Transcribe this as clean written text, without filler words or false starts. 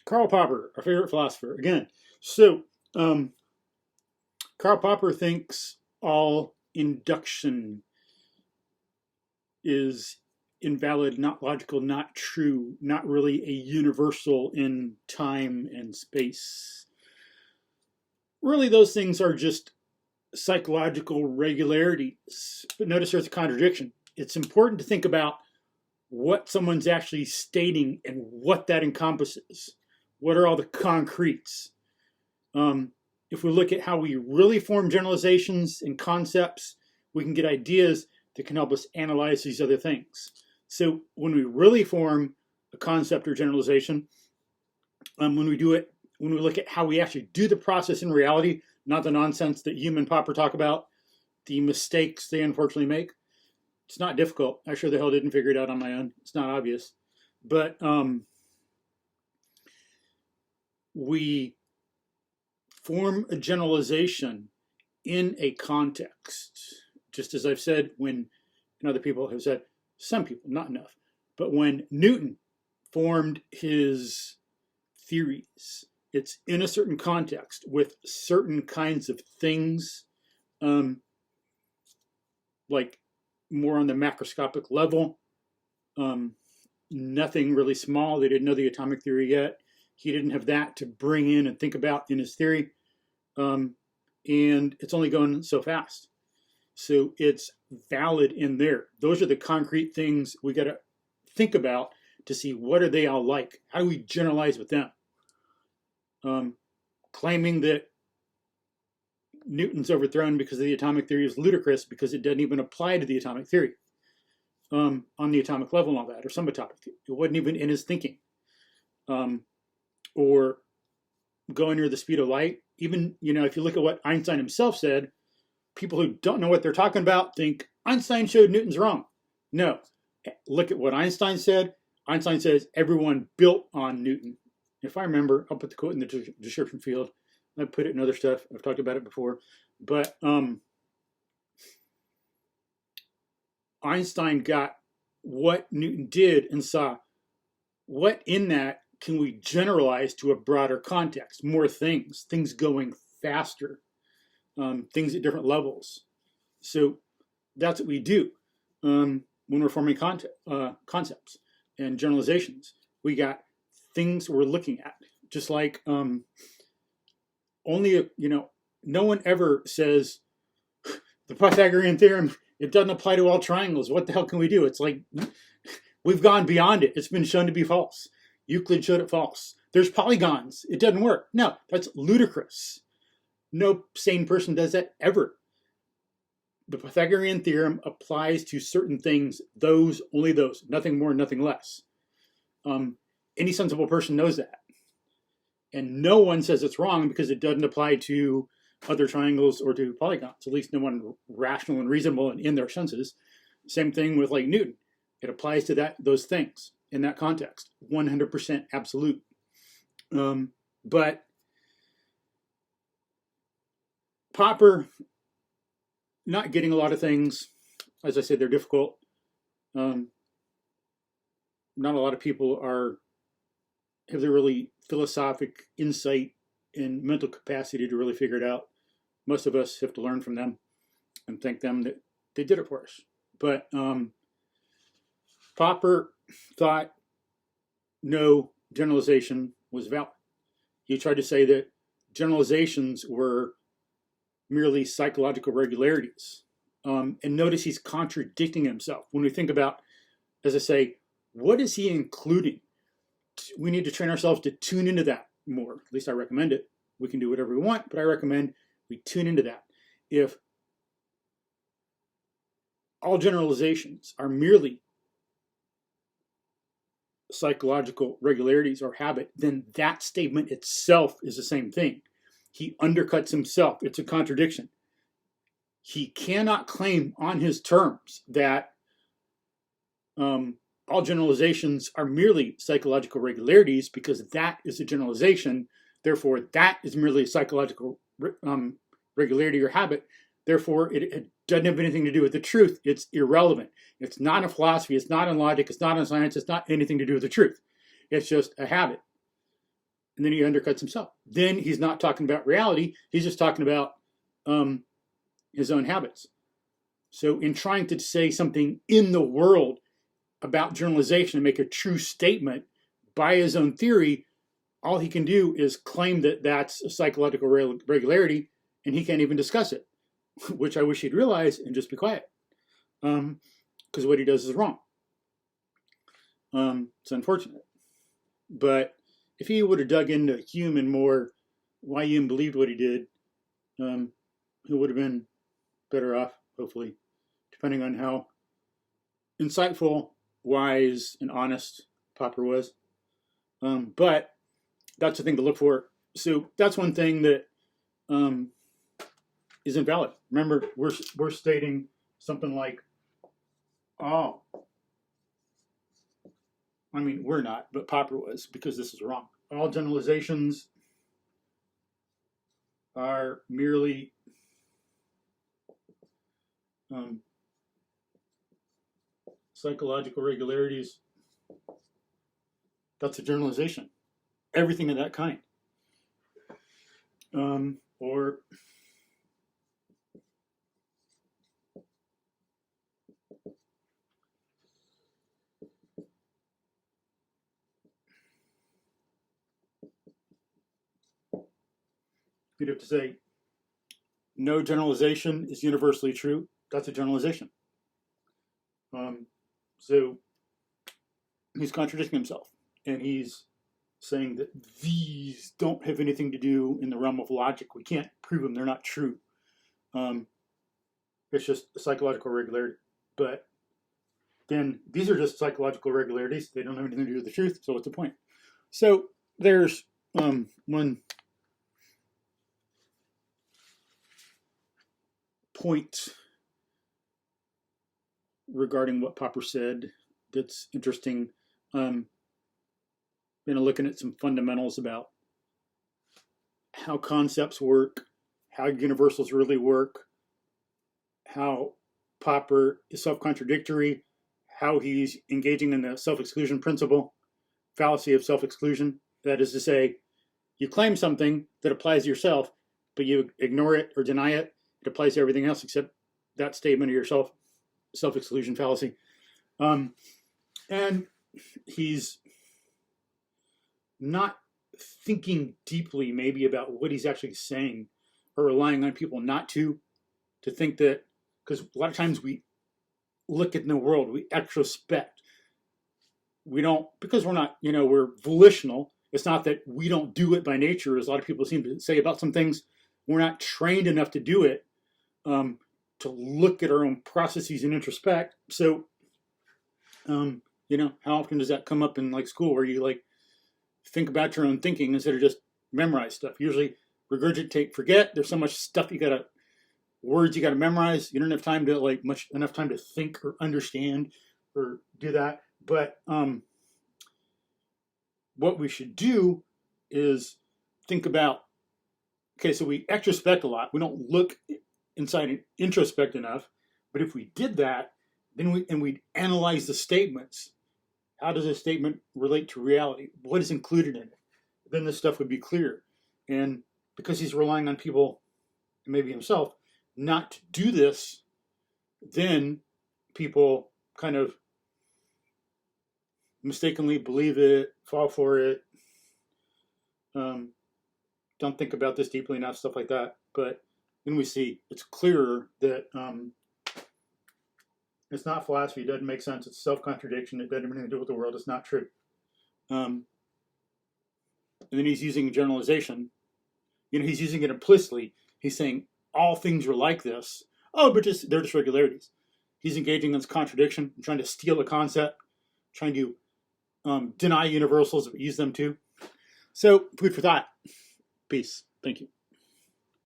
Karl Popper, our favorite philosopher, again. So, Karl Popper thinks all induction is invalid, not logical, not true, not really a universal in time and space. Really, those things are just psychological regularities. But notice there's a contradiction. It's important to think about what someone's actually stating and what that encompasses. What are all the concretes? If we look at how we really form generalizations and concepts, we can get ideas that can help us analyze these other things. So when we really form a concept or generalization, when we look at how we actually do the process in reality, not the nonsense that Hume and Popper talk about, the mistakes they unfortunately make, it's not difficult. I sure the hell didn't figure it out on my own. It's not obvious. But we form a generalization in a context. Just as I've said, and other people have said, some people, not enough, but when Newton formed his theories, it's in a certain context with certain kinds of things, like more on the macroscopic level, nothing really small. They didn't know the atomic theory yet. He didn't have that to bring in and think about in his theory. And it's only going so fast. So it's valid in there. Those are the concrete things we got to think about to see what are they all like. How do we generalize with them? Claiming that Newton's overthrown because of the atomic theory is ludicrous because it doesn't even apply to the atomic theory on the atomic level and all that, or subatomic theory. It wasn't even in his thinking. Or going near the speed of light. Even, if you look at what Einstein himself said, people who don't know what they're talking about think Einstein showed Newton's wrong. No. Look at what Einstein said. Einstein says everyone built on Newton. If I remember, I'll put the quote in the description field. I put it in other stuff. I've talked about it before. But Einstein got what Newton did and saw what in that can we generalize to a broader context, more things going faster, things at different levels. So that's what we do when we're forming concepts and generalizations. We got things we're looking at, just like no one ever says the Pythagorean theorem, it doesn't apply to all triangles. What the hell can we do? It's like we've gone beyond it. It's been shown to be false. Euclid showed it false. There's polygons. It doesn't work. No, that's ludicrous. No sane person does that ever. The Pythagorean theorem applies to certain things, only those, nothing more, nothing less. Any sensible person knows that. And no one says it's wrong because it doesn't apply to other triangles or to polygons, at least no one rational and reasonable and in their senses. Same thing with like Newton. It applies to those things in that context, 100% absolute. But Popper, not getting a lot of things, as I said, they're difficult. Not a lot of people have the really philosophic insight and mental capacity to really figure it out. Most of us have to learn from them and thank them that they did it for us. But Popper thought no generalization was valid. He tried to say that generalizations were merely psychological regularities. And notice he's contradicting himself. When we think about, as I say, what is he including? We need to train ourselves to tune into that more. At least I recommend it. We can do whatever we want, but I recommend we tune into that. If all generalizations are merely psychological regularities or habit, then that statement itself is the same thing. He undercuts himself. It's a contradiction. He cannot claim on his terms that all generalizations are merely psychological regularities because that is a generalization. Therefore, that is merely a psychological regularity or habit. Therefore, it doesn't have anything to do with the truth. It's irrelevant. It's not in philosophy. It's not in logic. It's not in science. It's not anything to do with the truth. It's just a habit. and then he undercuts himself. Then he's not talking about reality. He's just talking about his own habits. So in trying to say something in the world about generalization and make a true statement by his own theory, all he can do is claim that that's a psychological regularity, and he can't even discuss it, which I wish he'd realize and just be quiet, because what he does is wrong. It's unfortunate. But if he would have dug into Hume and more, why Hume believed what he did, he would have been better off, hopefully, depending on how insightful, wise, and honest Popper was. But that's the thing to look for. So that's one thing that is invalid. Remember, we're stating something like, oh, I mean, we're not, but Popper was, because this is wrong. All generalizations are merely psychological regularities. That's a generalization. Everything of that kind. Or you'd have to say, no generalization is universally true. That's a generalization. So he's contradicting himself, and he's saying that these don't have anything to do in the realm of logic. We can't prove them. They're not true. It's just a psychological regularity. But then these are just psychological regularities. They don't have anything to do with the truth. So what's the point? So there's one point regarding what Popper said that's interesting. Looking at some fundamentals about how concepts work, how universals really work, how Popper is self-contradictory, how he's engaging in the self-exclusion principle, fallacy of self-exclusion. That is to say, you claim something that applies to yourself, but you ignore it or deny it. It applies to everything else except that statement of yourself, self-exclusion fallacy. And he's not thinking deeply maybe about what he's actually saying, or relying on people not to think that, because a lot of times we look at the world, we extrospect. We don't, because we're not, we're volitional. It's not that we don't do it by nature, as a lot of people seem to say about some things. We're not trained enough to do it, to look at our own processes and introspect. So, how often does that come up in like school, where you think about your own thinking instead of just memorize stuff? Usually regurgitate, forget. There's so much stuff words you gotta memorize. You don't have time to enough time to think or understand or do that. But what we should do is think about, okay, so we extrospect a lot. We don't look inside and introspect enough. But if we did that, then we'd analyze the statements. How does a statement relate to reality? What is included in it? Then this stuff would be clear. And because he's relying on people, and maybe himself, not to do this, then people kind of mistakenly believe it, fall for it, don't think about this deeply enough, stuff like that. But then we see it's clearer that it's not philosophy. It doesn't make sense. It's self-contradiction. It doesn't have anything to do with the world. It's not true. And then he's using generalization. He's using it implicitly. He's saying all things are like this. Oh, but they're just regularities. He's engaging in this contradiction, trying to steal a concept, trying to deny universals, but use them too. So, food for thought. Peace. Thank you.